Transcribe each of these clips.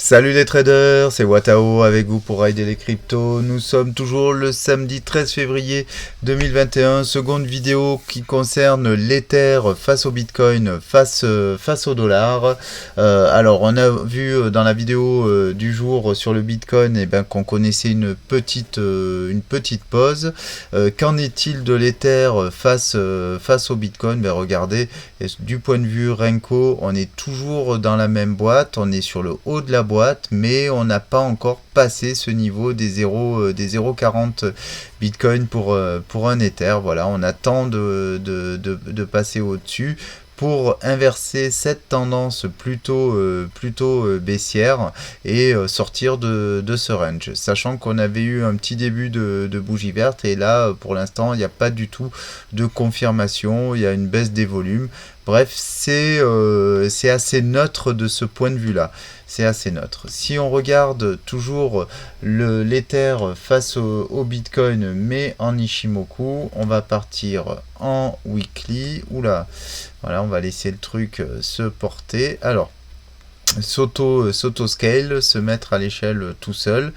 Salut les traders, c'est Watao avec vous pour rider les cryptos. Nous sommes toujours le samedi 13 février 2021, seconde vidéo qui concerne l'Ether face au Bitcoin, face au dollar. Alors on a vu dans la vidéo du jour sur le Bitcoin qu'on connaissait une petite pause. Qu'en est-il de l'Ether face au Bitcoin? Regardez, du point de vue Renko, on est toujours dans la même boîte, on est sur le haut de la boîte, mais on n'a pas encore passé ce niveau des 0,40 Bitcoin pour un Ether. Voilà, on attend de passer au-dessus pour inverser cette tendance plutôt baissière et sortir de ce range. Sachant qu'on avait eu un petit début de bougie verte et là, pour l'instant, il n'y a pas du tout de confirmation, il y a une baisse des volumes. Bref, c'est assez neutre de ce point de vue-là. C'est assez neutre. Si on regarde toujours l'Ether face au Bitcoin, mais en Ishimoku, on va partir en weekly. Oula, voilà, on va laisser le truc se porter. Alors, s'auto-scale, se mettre à l'échelle tout seul.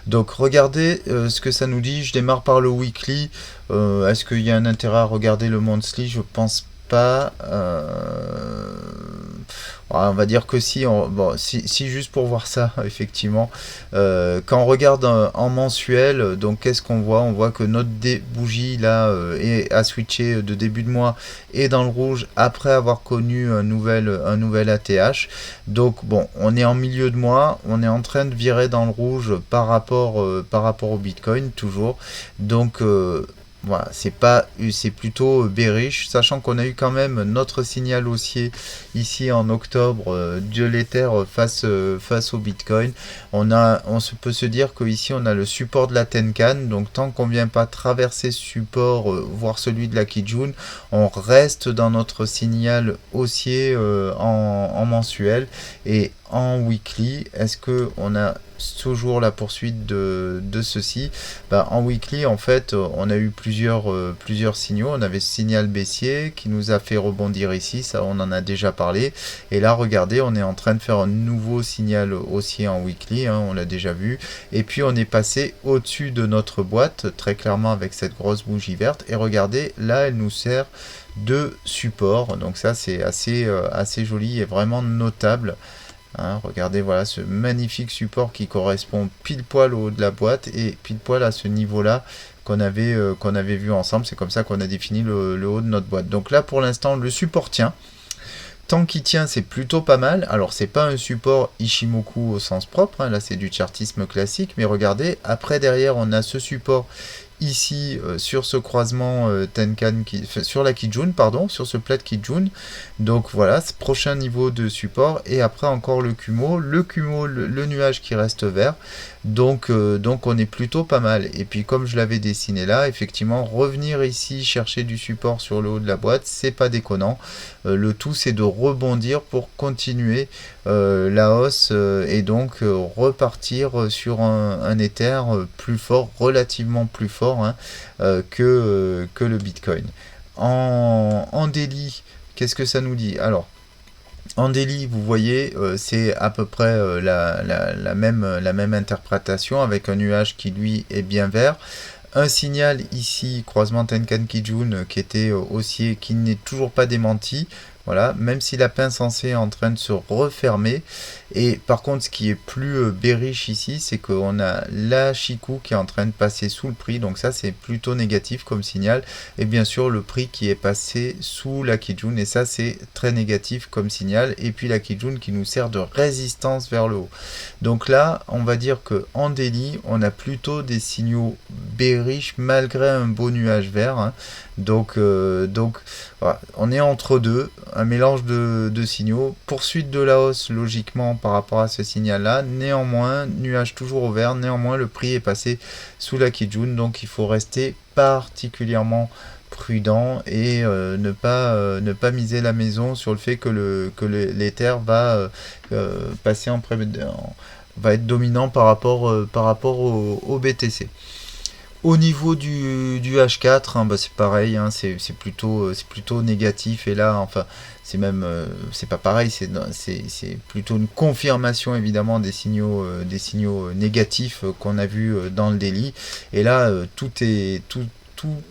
Donc regardez ce que ça nous dit. Je démarre par le weekly. Est-ce qu'il y a un intérêt à regarder le monthly? Je pense pas. On va dire que si, si juste pour voir ça, effectivement. Quand on regarde en mensuel, donc qu'est-ce qu'on voit? On voit que notre bougie là a switché de début de mois et dans le rouge après avoir connu un nouvel ATH. Donc bon, on est en milieu de mois, on est en train de virer dans le rouge par rapport au Bitcoin toujours. Donc voilà, c'est plutôt bearish, sachant qu'on a eu quand même notre signal haussier ici en octobre de l'Ether face au Bitcoin. Peut se dire qu'ici on a le support de la Tenkan, donc tant qu'on ne vient pas traverser ce support, voire celui de la Kijun, on reste dans notre signal haussier en mensuel et en weekly. Est-ce que on a toujours la poursuite de ceci? En weekly, en fait, on a eu plusieurs signaux. On avait ce signal baissier qui nous a fait rebondir ici, ça on en a déjà parlé. Et là, regardez, on est en train de faire un nouveau signal haussier en weekly, hein, on l'a déjà vu. Et puis on est passé au-dessus de notre boîte, très clairement avec cette grosse bougie verte. Et regardez, là, elle nous sert de support. Donc ça, c'est assez joli et vraiment notable. Hein, regardez, voilà ce magnifique support qui correspond pile poil au haut de la boîte et pile poil à ce niveau-là qu'on avait vu ensemble. C'est comme ça qu'on a défini le haut de notre boîte. Donc là, pour l'instant, le support tient. Tant qu'il tient, c'est plutôt pas mal. Alors, c'est pas un support Ishimoku au sens propre. Hein, là, c'est du chartisme classique. Mais regardez, après, derrière, on a ce support ici sur ce croisement Tenkan sur la Kijun, pardon, sur ce plat Kijun. Donc voilà, ce prochain niveau de support et après encore le Kumo, le nuage qui reste vert. Donc on est plutôt pas mal. Et puis comme je l'avais dessiné là, effectivement, revenir ici chercher du support sur le haut de la boîte, c'est pas déconnant. Le tout c'est de rebondir pour continuer la hausse et donc repartir sur un Ether plus fort, relativement plus fort hein, que le Bitcoin. En daily, qu'est-ce que ça nous dit? Alors, en daily, vous voyez, c'est à peu près la même interprétation avec un nuage qui lui est bien vert. Un signal ici, croisement Tenkan Kijun, qui était haussier, qui n'est toujours pas démenti. Voilà, même si la pince en C est en train de se refermer. Et par contre, ce qui est plus bearish ici, c'est qu'on a la Chikou qui est en train de passer sous le prix. Donc ça, c'est plutôt négatif comme signal. Et bien sûr, le prix qui est passé sous la Kijun. Et ça, c'est très négatif comme signal. Et puis la Kijun qui nous sert de résistance vers le haut. Donc là, on va dire qu'en daily, on a plutôt des signaux bearish malgré un beau nuage vert. Hein. Donc voilà, on est entre deux, un mélange de signaux. Poursuite de la hausse logiquement par rapport à ce signal là, néanmoins nuage toujours au vert, néanmoins le prix est passé sous la Kijun, donc il faut rester particulièrement prudent et ne pas miser la maison sur le fait que l'Ether va passer va être dominant par rapport au BTC. Au niveau du H4, hein, bah, c'est pareil, hein, c'est plutôt négatif. Et là, enfin, c'est même, c'est pas pareil, c'est plutôt une confirmation évidemment des signaux négatifs qu'on a vus dans le daily. Et là, tout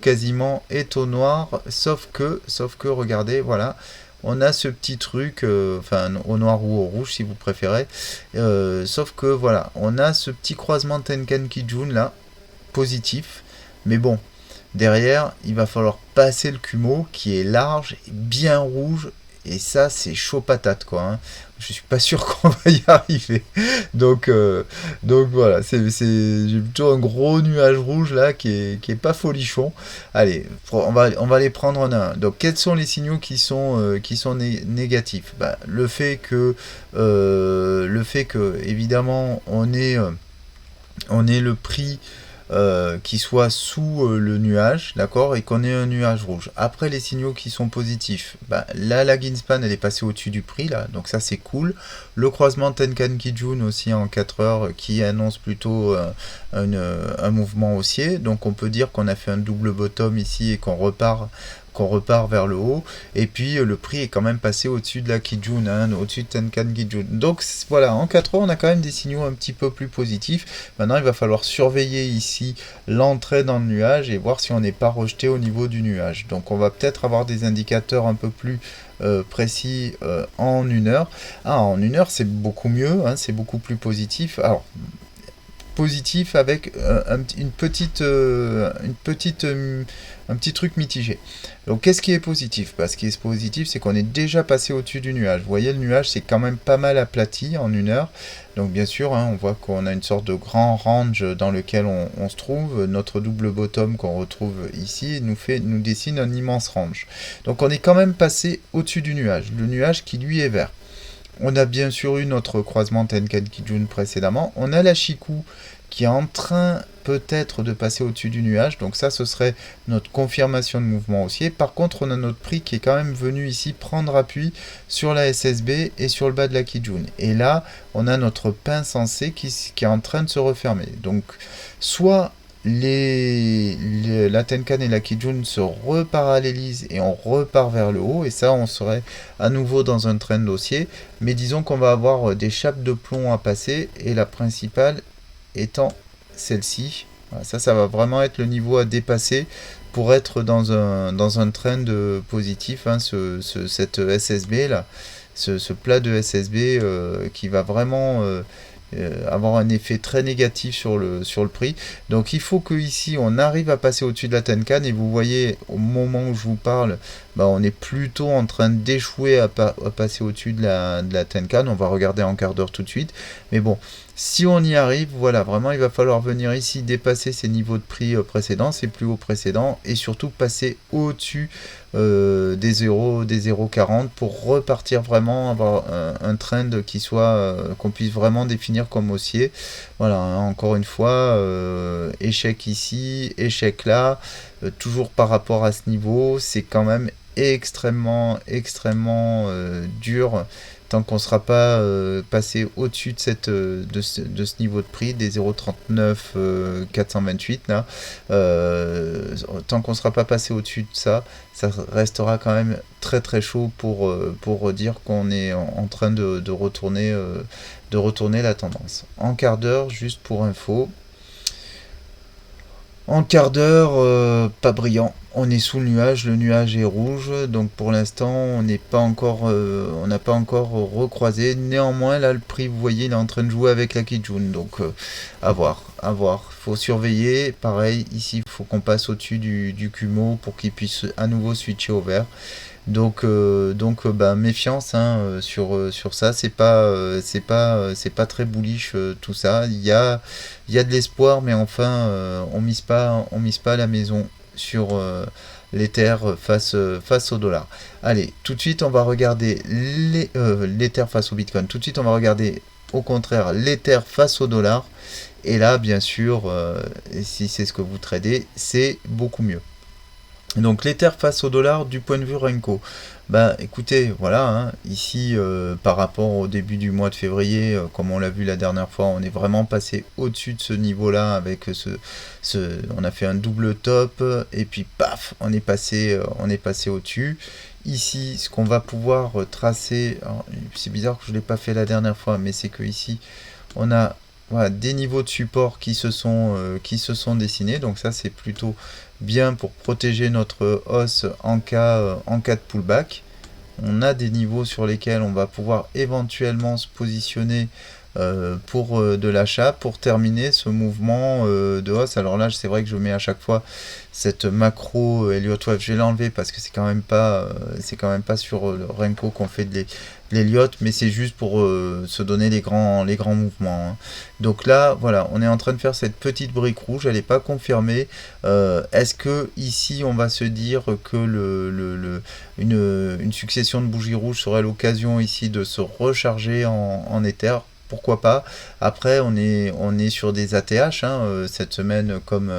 quasiment est au noir, sauf que, regardez, voilà. On a ce petit truc, enfin au noir ou au rouge si vous préférez, sauf que voilà, on a ce petit croisement Tenkan Kijun là, positif. Mais bon, derrière, il va falloir passer le Kumo qui est large, bien rouge. Et ça, c'est chaud patate, quoi. Hein. Je suis pas sûr qu'on va y arriver. Donc, euh, donc voilà, j'ai plutôt un gros nuage rouge là qui est pas folichon. Allez, on va les prendre en un. Donc, quels sont les signaux qui sont négatifs? Bah, le fait que, évidemment, on est le prix qui soit sous le nuage, d'accord, et qu'on ait un nuage rouge. Après, les signaux qui sont positifs, bah, là, la Ginspan, elle est passée au-dessus du prix, là, donc ça, c'est cool. Le croisement Tenkan Kijun aussi en 4 heures qui annonce plutôt un mouvement haussier, donc on peut dire qu'on a fait un double bottom ici et qu'on repart vers le haut, et puis le prix est quand même passé au-dessus de la Kijun, hein, au-dessus de Tenkan Kijun. Donc voilà, en 4 heures, on a quand même des signaux un petit peu plus positifs. Maintenant, il va falloir surveiller ici l'entrée dans le nuage et voir si on n'est pas rejeté au niveau du nuage. Donc on va peut-être avoir des indicateurs un peu plus précis en 1 heure. Ah, en 1 heure, c'est beaucoup mieux, hein, c'est beaucoup plus positif. Alors, positif avec un petit truc mitigé. Donc qu'est-ce qui est positif? Parce ce qui est positif, c'est qu'on est déjà passé au-dessus du nuage. Vous voyez, le nuage, c'est quand même pas mal aplati en 1 heure. Donc bien sûr, hein, on voit qu'on a une sorte de grand range dans lequel on se trouve. Notre double bottom qu'on retrouve ici nous dessine un immense range. Donc on est quand même passé au-dessus du nuage. Le nuage qui lui est vert. On a bien sûr eu notre croisement Tenkan Kijun précédemment. On a la Shiku qui est en train peut-être de passer au-dessus du nuage. Donc ça, ce serait notre confirmation de mouvement haussier. Par contre, on a notre prix qui est quand même venu ici prendre appui sur la SSB et sur le bas de la Kijun. Et là, on a notre pince en C qui est en train de se refermer. Donc, soit la Tenkan et la Kijun se reparallélisent et on repart vers le haut, et ça on serait à nouveau dans un trend haussier, mais disons qu'on va avoir des chapes de plomb à passer, et la principale étant celle-ci. Voilà, ça va vraiment être le niveau à dépasser pour être dans un trend positif, hein, cette SSB là, ce plat de SSB qui va vraiment avoir un effet très négatif sur le prix. Donc il faut que ici on arrive à passer au-dessus de la Tenkan, et vous voyez au moment où je vous parle, bah, on est plutôt en train d'échouer à passer au-dessus de la Tenkan. On va regarder en quart d'heure tout de suite, mais bon, si on y arrive, voilà, vraiment il va falloir venir ici dépasser ces niveaux de prix précédents, ces plus hauts précédents, et surtout passer au-dessus des 0,40 pour repartir vraiment, avoir un trend qui soit qu'on puisse vraiment définir comme haussier. Voilà, hein, encore une fois, échec ici, échec là, toujours par rapport à ce niveau, c'est quand même extrêmement dur tant qu'on ne sera pas passé au-dessus de ce niveau de prix, des 0,39 428 là, tant qu'on ne sera pas passé au-dessus de ça, ça restera quand même très très chaud pour dire qu'on est en train de retourner la tendance. En quart d'heure, juste pour info, en quart d'heure, pas brillant. On est sous le nuage est rouge, donc pour l'instant on n'a pas encore recroisé. Néanmoins, là le prix, vous voyez, il est en train de jouer avec la Kijun, donc à voir, à voir. Faut surveiller. Pareil, ici il faut qu'on passe au-dessus du Kumo pour qu'il puisse à nouveau switcher au vert. Donc, bah, méfiance, hein, sur ça, c'est pas très bullish tout ça. Il y a de l'espoir, mais enfin, on mise pas la maison sur l'Ether face au dollar. Allez, tout de suite, on va regarder l'Ether face au Bitcoin. Tout de suite, on va regarder au contraire l'Ether face au dollar. Et là, bien sûr, si c'est ce que vous tradez, c'est beaucoup mieux. Donc l'Ether face au dollar du point de vue Renko. Bah écoutez, voilà, hein, ici par rapport au début du mois de février, comme on l'a vu la dernière fois, on est vraiment passé au-dessus de ce niveau-là avec on a fait un double top et puis paf, on est passé au-dessus. Ici, ce qu'on va pouvoir tracer, c'est bizarre que je ne l'ai pas fait la dernière fois, mais c'est que ici, on a voilà, des niveaux de support qui se sont dessinés. Donc ça, c'est plutôt bien pour protéger notre hausse en cas de pullback. On a des niveaux sur lesquels on va pouvoir éventuellement se positionner pour de l'achat pour terminer ce mouvement de hausse. Alors là, c'est vrai que je mets à chaque fois cette macro Elliott Wave. Je vais l'enlever parce que c'est quand même pas sur le Renko qu'on fait de l'Elliott, mais c'est juste pour se donner les grands mouvements, hein. Donc là, voilà, on est en train de faire cette petite brique rouge, elle n'est pas confirmée. Est-ce que ici, on va se dire que une succession de bougies rouges serait l'occasion ici de se recharger en Ether? Pourquoi pas? Après, on est sur des ATH hein, cette semaine comme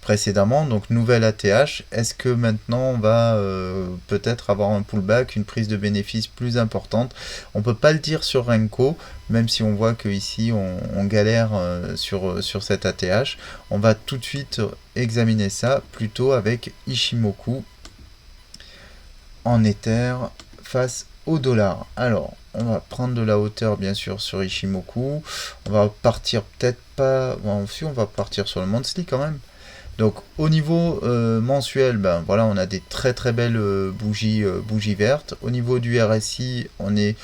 précédemment. Donc, nouvelle ATH. Est-ce que maintenant, on va peut-être avoir un pullback, une prise de bénéfice plus importante? On peut pas le dire sur Renko, même si on voit que ici on galère sur cette ATH. On va tout de suite examiner ça plutôt avec Ishimoku en Ether face au dollar. Alors, on va prendre de la hauteur bien sûr sur Ishimoku. On va partir peut-être pas. Bon, si on va partir sur le monthly quand même. Donc au niveau mensuel, ben voilà, on a des très très belles bougies vertes. Au niveau du RSI, on n'est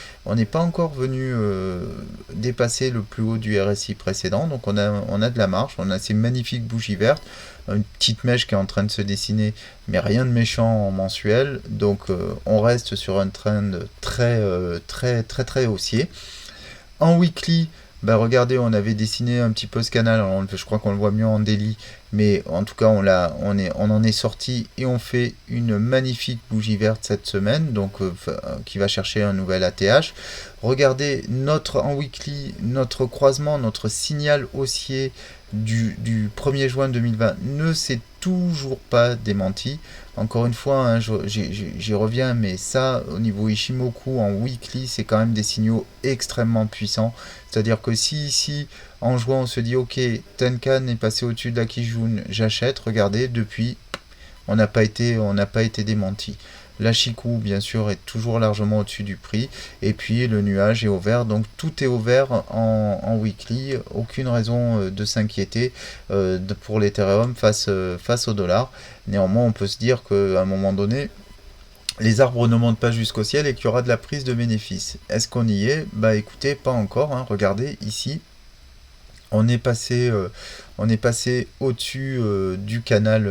pas encore venu dépasser le plus haut du RSI précédent. Donc on a de la marge, on a ces magnifiques bougies vertes, une petite mèche qui est en train de se dessiner, mais rien de méchant en mensuel. Donc on reste sur un trend très haussier. En weekly, bah regardez, on avait dessiné un petit peu ce canal, alors je crois qu'on le voit mieux en daily, mais en tout cas on en est sorti et on fait une magnifique bougie verte cette semaine, donc qui va chercher un nouvel ATH. Regardez en weekly, notre croisement, notre signal haussier du 1er juin 2020 ne s'est toujours pas démenti. Encore une fois, hein, j'y reviens, mais ça, au niveau Ishimoku en weekly, c'est quand même des signaux extrêmement puissants. C'est-à-dire que si ici, en juin, on se dit, ok, Tenkan est passé au-dessus de la Kijun, j'achète, regardez, depuis, on n'a pas été démenti. La Chikou, bien sûr, est toujours largement au-dessus du prix. Et puis, le nuage est au vert. Donc, tout est au vert en weekly. Aucune raison de s'inquiéter pour l'Ethereum face au dollar. Néanmoins, on peut se dire qu'à un moment donné, les arbres ne montent pas jusqu'au ciel et qu'il y aura de la prise de bénéfices. Est-ce qu'on y est? Bah écoutez, pas encore, hein. Regardez ici, on est passé, au-dessus du canal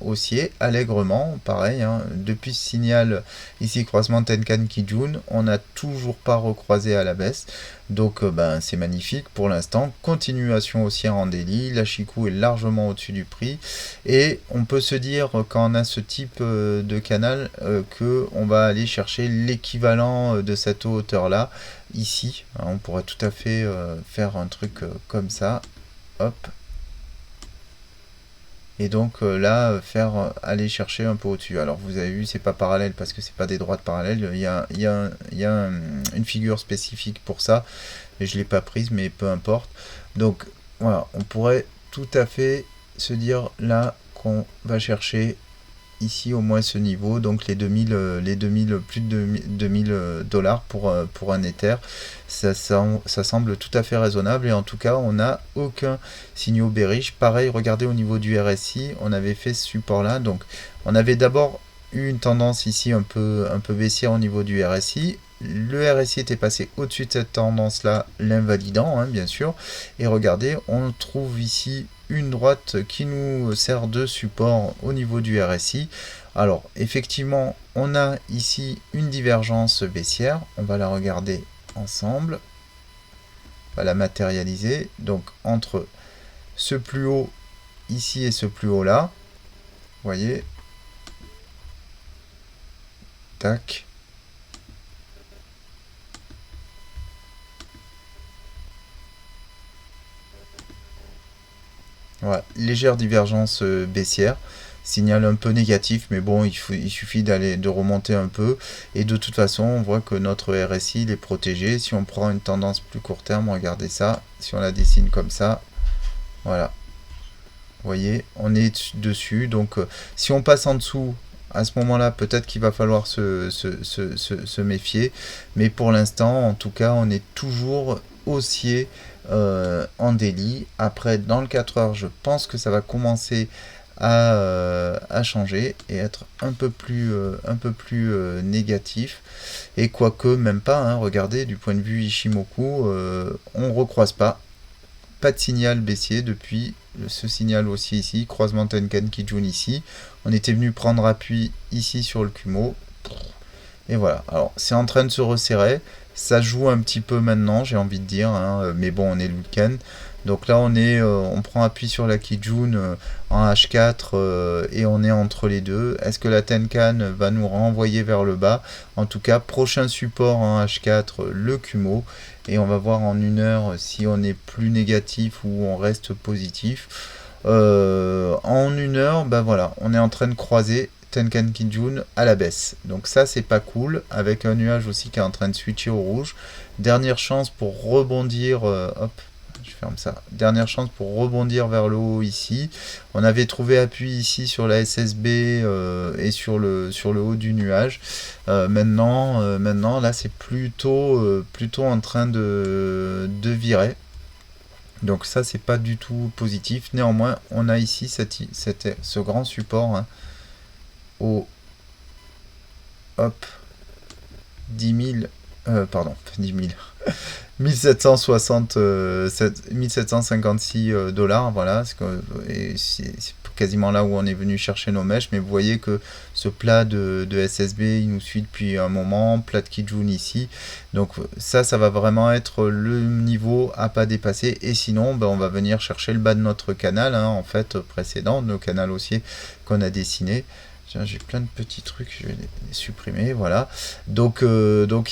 haussier, allègrement, pareil, hein. Depuis ce signal ici, croisement Tenkan Kijun, on n'a toujours pas recroisé à la baisse. Donc ben, c'est magnifique pour l'instant. Continuation haussière en daily, la Chikou est largement au-dessus du prix. Et on peut se dire, quand on a ce type de canal, qu'on va aller chercher l'équivalent de cette hauteur-là ici. On pourrait tout à fait faire un truc comme ça. Hop. Et donc là, aller chercher un peu au-dessus. Alors vous avez vu, c'est pas parallèle parce que c'est pas des droites parallèles. Il y a une figure spécifique pour ça. Et je l'ai pas prise, mais peu importe. Donc voilà, on pourrait tout à fait se dire là qu'on va chercher ici au moins ce niveau, donc les 2000, plus de 2000 dollars pour un Ether, ça semble tout à fait raisonnable et en tout cas on n'a aucun signal bearish. Pareil, regardez au niveau du RSI, on avait fait ce support là, donc on avait d'abord eu une tendance ici un peu baissière au niveau du RSI. Le RSI était passé au-dessus de cette tendance là, l'invalidant hein, bien sûr, et regardez, on trouve ici une droite qui nous sert de support au niveau du RSI. Alors effectivement on a ici une divergence baissière, on va la regarder ensemble, on va la matérialiser, donc entre ce plus haut ici et ce plus haut là, vous voyez, tac, voilà, légère divergence baissière. signal un peu négatif, mais bon, il suffit de remonter un peu. Et de toute façon, on voit que notre RSI il est protégé. Si on prend une tendance plus court terme, regardez ça. Si on la dessine comme ça, voilà. Vous voyez, on est dessus. Donc, si on passe en dessous, à ce moment-là, peut-être qu'il va falloir se méfier. Mais pour l'instant, en tout cas, on est toujours haussier en daily. Après, dans le 4 heures, je pense que ça va commencer à changer et être un peu plus négatif. Et quoique, même pas, hein, regardez, du point de vue Ishimoku, on recroise pas de signal baissier depuis ce signal aussi ici, croisement Tenkan Kijun ici. On était venu prendre appui ici sur le Kumo. Et voilà, alors c'est en train de se resserrer. Ça joue un petit peu maintenant, j'ai envie de dire, hein, mais bon, on est le week-end. Donc là, on prend appui sur la Kijun en H4 et on est entre les deux. Est-ce que la Tenkan va nous renvoyer vers le bas? En tout cas, prochain support en H4, le Kumo. Et on va voir en une heure si on est plus négatif ou on reste positif. En une heure, ben voilà, on est en train de croiser Tenkan Kijun à la baisse. Donc ça, c'est pas cool, avec un nuage aussi qui est en train de switcher au rouge. Dernière chance pour rebondir, hop, je ferme ça. Dernière chance pour rebondir vers le haut ici. On avait trouvé appui ici sur la SSB et sur le haut du nuage. Maintenant, là, c'est plutôt en train de virer. Donc ça, c'est pas du tout positif. Néanmoins, on a ici ce grand support hein, au hop 10 000, pardon, 10 000, 1756 $, voilà, c'est quasiment là où on est venu chercher nos mèches, mais vous voyez que ce plat de SSB, il nous suit depuis un moment, plat de Kijun ici, donc ça va vraiment être le niveau à pas dépasser, et sinon, ben, on va venir chercher le bas de notre canal, hein, en fait, précédent, nos canaux haussiers qu'on a dessiné. J'ai plein de petits trucs, je vais les supprimer, voilà. Donc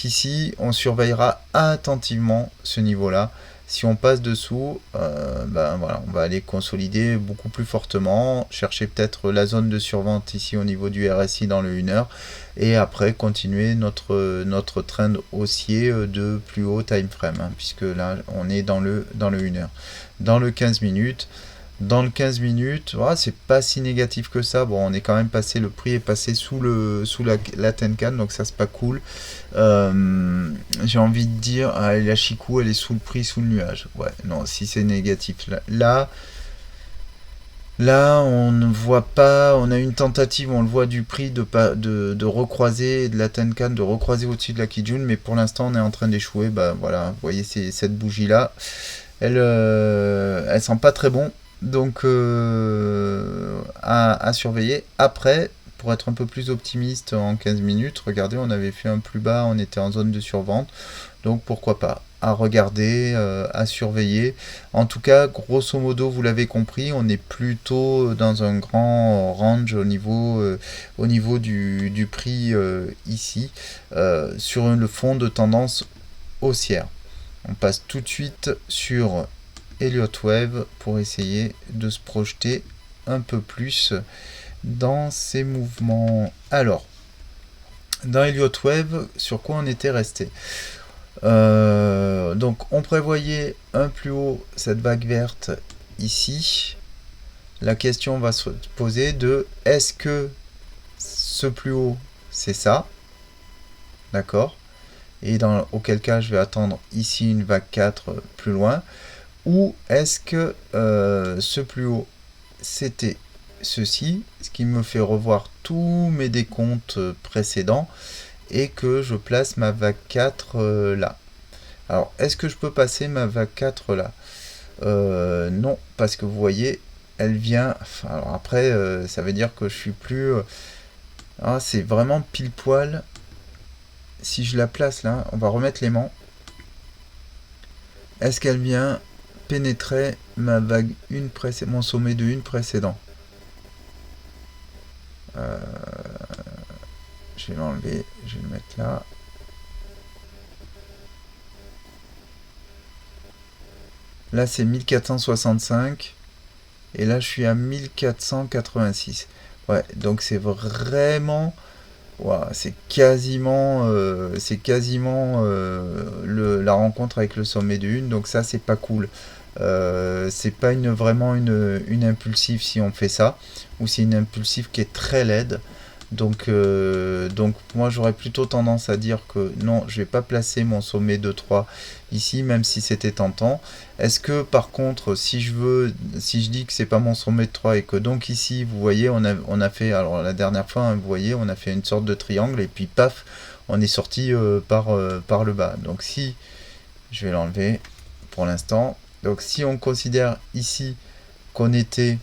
ici, on surveillera attentivement ce niveau-là. Si on passe dessous, ben voilà, on va aller consolider beaucoup plus fortement, chercher peut-être la zone de survente ici au niveau du RSI dans le 1 heure, et après continuer notre trend haussier de plus haut time frame, hein, puisque là, on est dans le 1 heure. Dans le 15 minutes, voilà, c'est pas si négatif que ça. Bon, on est quand même passé, le prix est passé sous la Tenkan, donc ça c'est pas cool. J'ai envie de dire, la Chikou elle est sous le prix, sous le nuage. Ouais, non, si c'est négatif. Là, on ne voit pas, on a une tentative, on le voit du prix de recroiser, de la Tenkan, de recroiser au-dessus de la Kijun, mais pour l'instant on est en train d'échouer. Bah voilà, vous voyez cette bougie là, elle sent pas très bon. Donc à surveiller. Après, pour être un peu plus optimiste en 15 minutes, regardez, on avait fait un plus bas, on était en zone de survente. Donc pourquoi pas à regarder, à surveiller. En tout cas, grosso modo, vous l'avez compris, on est plutôt dans un grand range au niveau du prix ici, sur le fond de tendance haussière. On passe tout de suite sur Elliott Wave pour essayer de se projeter un peu plus dans ces mouvements. Alors, dans Elliott Wave, sur quoi on était resté? Donc on prévoyait un plus haut, cette vague verte ici. La question va se poser de est-ce que ce plus haut c'est ça, d'accord, et auquel cas je vais attendre ici une vague 4 plus loin, ou est-ce que ce plus haut c'était ceci, ce qui me fait revoir tous mes décomptes précédents et que je place ma vague 4 là. Alors, est-ce que je peux passer ma vague 4 là? Non, parce que vous voyez, elle vient... Enfin, alors après, ça veut dire que je suis plus... c'est vraiment pile poil. Si je la place là, on va remettre l'aimant. Est-ce qu'elle vient pénétrer ma vague 1 précédente, mon sommet de 1 précédent? Je vais l'enlever, je vais le mettre là. Là c'est 1465 et là je suis à 1486. Ouais, donc c'est vraiment... Ouah, c'est quasiment la rencontre avec le sommet de une, donc ça c'est pas cool. C'est pas vraiment une impulsive si on fait ça, ou c'est une impulsive qui est très laide. Donc moi j'aurais plutôt tendance à dire que non, je vais pas placer mon sommet de 3 ici, même si c'était tentant. Est-ce que par contre, si je dis que c'est pas mon sommet de 3 et que donc ici, vous voyez, on a fait, alors la dernière fois, hein, vous voyez, on a fait une sorte de triangle et puis paf, on est sorti par le bas. Donc si, je vais l'enlever pour l'instant. Donc si on considère ici qu'on était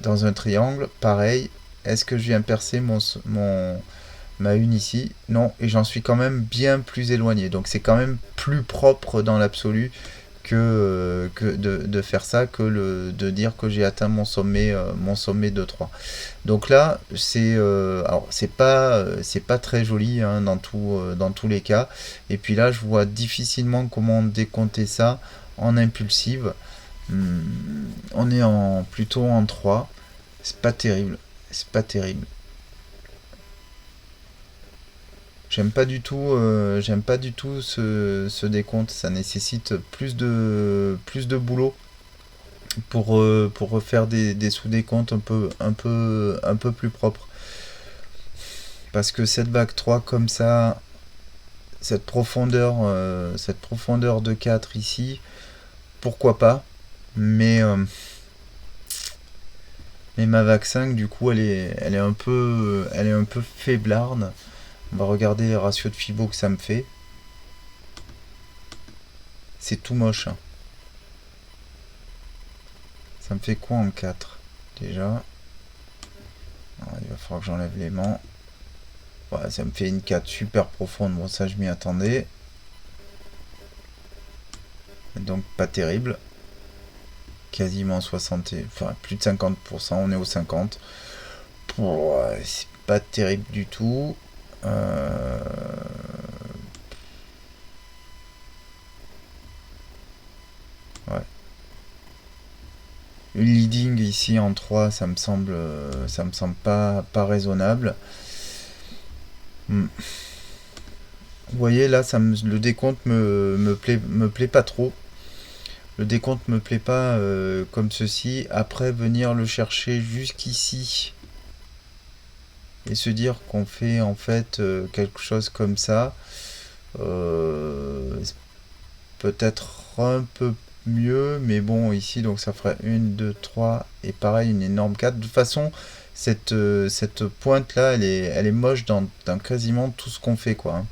dans un triangle, pareil, est-ce que je viens percer ma une ici? Non, et j'en suis quand même bien plus éloigné. Donc c'est quand même plus propre dans l'absolu que de faire ça, de dire que j'ai atteint mon sommet de 3. Donc là, alors c'est pas très joli, hein, dans tous les cas. Et puis là, je vois difficilement comment décompter ça en impulsive. On est plutôt en 3. C'est pas terrible. C'est pas terrible. J'aime pas du tout ce décompte. Ça nécessite plus de boulot pour refaire des sous-décomptes un peu plus propres. Parce que cette vague 3 comme ça, cette profondeur de 4 ici, pourquoi pas. Mais, euh, mais ma vague 5, du coup, elle est un peu faiblarde. On va regarder les ratios de Fibo que ça me fait. C'est tout moche, hein. Ça me fait quoi en 4 déjà? Alors, il va falloir que j'enlève l'aimant. Ouais, ça me fait une 4 super profonde. Bon, ça, je m'y attendais. Donc, pas terrible. Quasiment 60, enfin, plus de 50%. On est au 50. Ouais, c'est pas terrible du tout. Ouais. Le leading ici en 3, ça me semble pas raisonnable. Hmm. Vous voyez là, le décompte me plaît pas trop. Le décompte me plaît pas comme ceci. Après, venir le chercher jusqu'ici et se dire qu'on fait en fait quelque chose comme ça, c'est peut-être un peu mieux, mais bon, ici, donc ça ferait 1, 2, 3, et pareil, une énorme 4. De toute façon, cette pointe-là, elle est moche dans quasiment tout ce qu'on fait, quoi,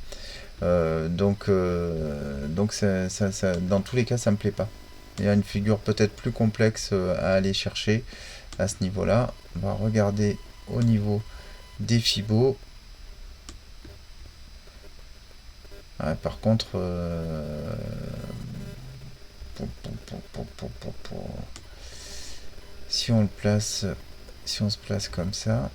hein. Donc dans tous les cas, ça me plaît pas. Il y a une figure peut-être plus complexe à aller chercher à ce niveau-là. On va regarder au niveau des fibos. Ouais, par contre, si on le place, si on se place comme ça,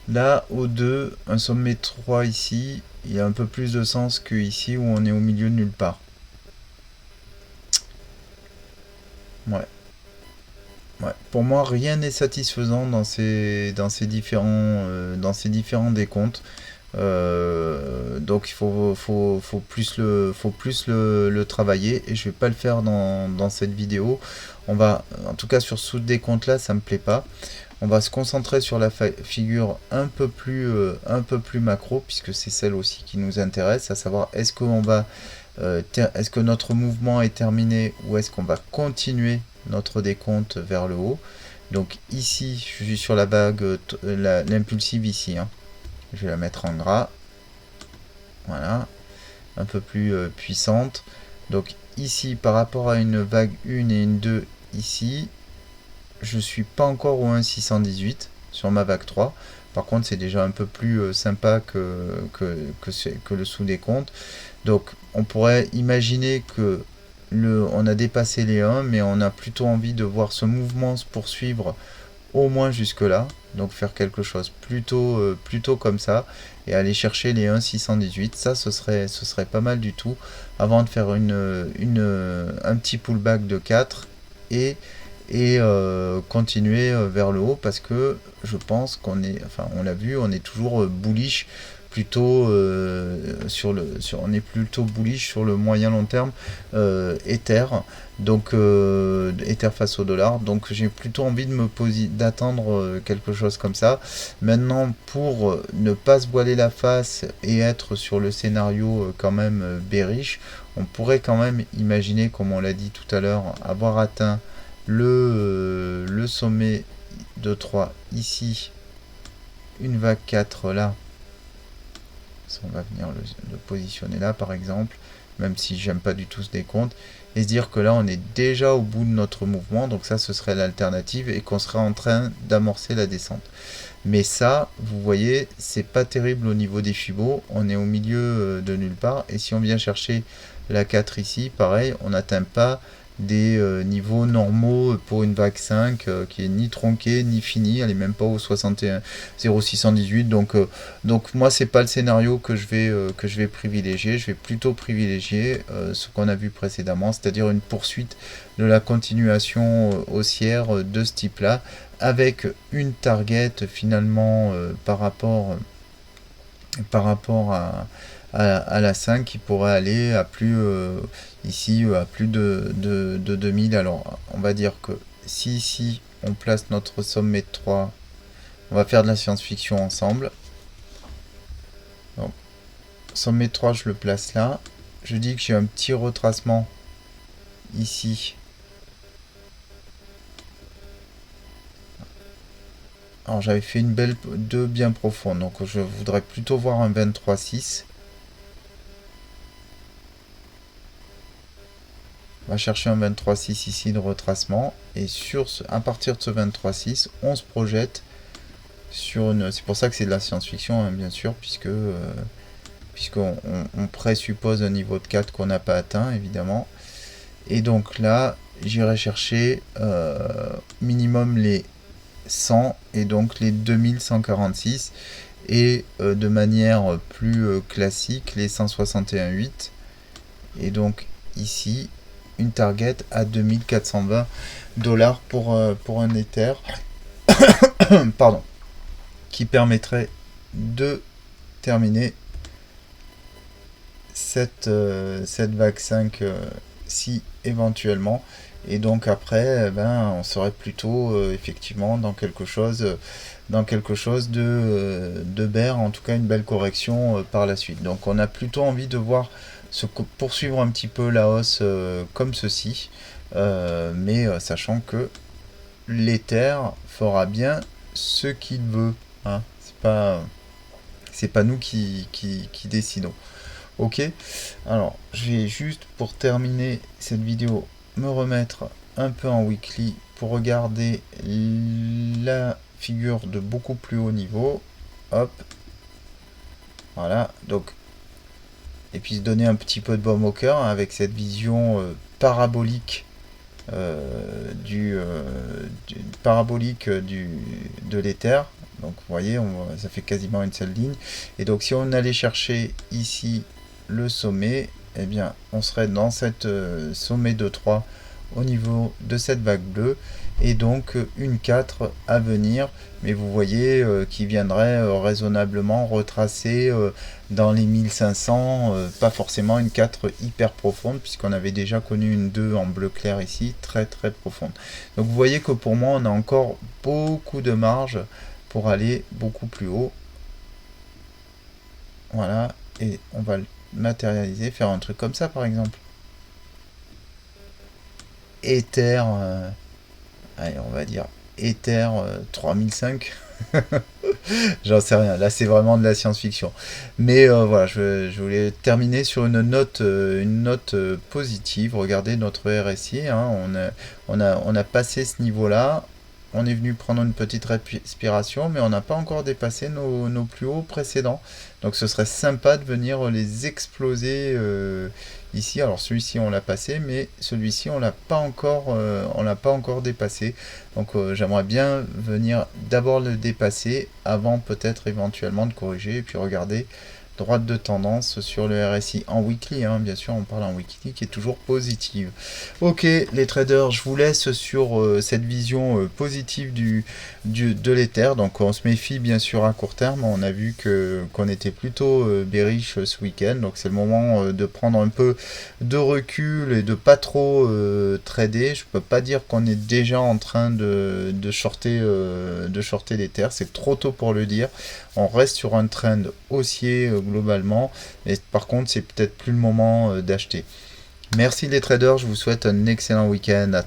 là, au 2, un sommet 3 ici, il y a un peu plus de sens que ici où on est au milieu de nulle part. Ouais. Ouais. Pour moi, rien n'est satisfaisant dans ces différents décomptes. Donc il faut plus le travailler et je vais pas le faire dans cette vidéo. En tout cas sur ce décompte là, ça me plaît pas. On va se concentrer sur la figure un peu plus macro, puisque c'est celle aussi qui nous intéresse, à savoir est-ce que notre mouvement est terminé ou est-ce qu'on va continuer notre décompte vers le haut. Donc ici, je suis sur la vague, l'impulsive ici, hein. Je vais la mettre en gras. Voilà, un peu plus puissante. Donc ici, par rapport à une vague 1 et une 2 ici, je suis pas encore au 1,618 sur ma vague 3. Par contre, c'est déjà un peu plus sympa que le sous-décompte. Donc, on pourrait imaginer que on a dépassé les 1, mais on a plutôt envie de voir ce mouvement se poursuivre au moins jusque là, donc faire quelque chose plutôt comme ça, et aller chercher les 1,618, ça ce serait pas mal du tout, avant de faire un petit pullback de 4, et, continuer vers le haut, parce que je pense qu'on est, enfin on l'a vu, on est toujours bullish, plutôt on est plutôt bullish sur le moyen long terme Ether, donc Ether face au dollar, donc j'ai plutôt envie de d'attendre quelque chose comme ça. Maintenant, pour ne pas se voiler la face et être sur le scénario quand même bearish, on pourrait quand même imaginer, comme on l'a dit tout à l'heure, avoir atteint le sommet de 3 ici, une vague 4 là. On va venir le positionner là par exemple, même si j'aime pas du tout ce décompte, et se dire que là on est déjà au bout de notre mouvement, donc ça ce serait l'alternative, et qu'on serait en train d'amorcer la descente. Mais ça, vous voyez, c'est pas terrible au niveau des Fibos, on est au milieu de nulle part, et si on vient chercher la 4 ici, pareil, on n'atteint pas des niveaux normaux pour une vague 5 qui est ni tronquée ni finie, elle est même pas au 61 0,618, donc moi c'est pas le scénario que je vais privilégier, je vais plutôt privilégier ce qu'on a vu précédemment, c'est-à-dire une poursuite de la continuation haussière de ce type là, avec une target finalement par rapport à la 5 qui pourrait aller à plus ici à plus de 2000. Alors on va dire que si ici on place notre sommet de 3, on va faire de la science-fiction ensemble. Donc, sommet de 3 je le place là, je dis que j'ai un petit retracement ici. Alors j'avais fait une belle 2 bien profonde, donc je voudrais plutôt voir un 23,6. On va chercher un 23,6 ici de retracement, et à partir de ce 23,6 on se projette sur une... C'est pour ça que c'est de la science-fiction hein, bien sûr, puisqu'on présuppose un niveau de 4 qu'on n'a pas atteint évidemment. Et donc là j'irai chercher minimum les 100 et donc les 2146, et de manière plus classique les 161,8, et donc ici une target à 2420 $ pour un Ether pardon, qui permettrait de terminer cette vague 5 si éventuellement, et donc après on serait plutôt effectivement dans quelque chose de bear, en tout cas une belle correction par la suite. Donc on a plutôt envie de voir poursuivre un petit peu la hausse comme ceci, mais sachant que l'Ether fera bien ce qu'il veut, hein. C'est pas nous qui décidons. Ok, alors je vais juste pour terminer cette vidéo me remettre un peu en weekly pour regarder la figure de beaucoup plus haut niveau. Hop, voilà, donc, et puis se donner un petit peu de baume au cœur hein, avec cette vision parabolique de l'Ether. Donc vous voyez, ça fait quasiment une seule ligne, et donc si on allait chercher ici le sommet, eh bien on serait dans cette sommet de 3 au niveau de cette vague bleue, et donc une 4 à venir, mais vous voyez qui viendrait raisonnablement retracer dans les 1500, pas forcément une 4 hyper profonde, puisqu'on avait déjà connu une 2 en bleu clair ici, très très profonde. Donc vous voyez que pour moi on a encore beaucoup de marge pour aller beaucoup plus haut. Voilà, et on va le matérialiser, faire un truc comme ça par exemple. Ether, allez, on va dire Ether 3005. J'en sais rien, là c'est vraiment de la science-fiction. Mais voilà, je voulais terminer sur une note positive. Regardez notre RSI, hein, on a passé ce niveau-là. on est venu prendre une petite respiration, mais on n'a pas encore dépassé nos plus hauts précédents. Donc ce serait sympa de venir les exploser ici. Alors celui-ci on l'a passé, mais celui-ci on l'a pas encore dépassé. Donc j'aimerais bien venir d'abord le dépasser avant peut-être éventuellement de corriger et puis regarder droite de tendance sur le RSI en weekly, hein, bien sûr on parle en weekly qui est toujours positive. Ok les traders, je vous laisse sur cette vision positive de l'Ether. Donc on se méfie bien sûr à court terme, on a vu qu'on était plutôt bearish ce week-end, donc c'est le moment de prendre un peu de recul et de pas trop trader. Je peux pas dire qu'on est déjà en train de shorter l'Ether, c'est trop tôt pour le dire. On reste sur un trend haussier globalement, et par contre c'est peut-être plus le moment d'acheter. Merci les traders, je vous souhaite un excellent week-end.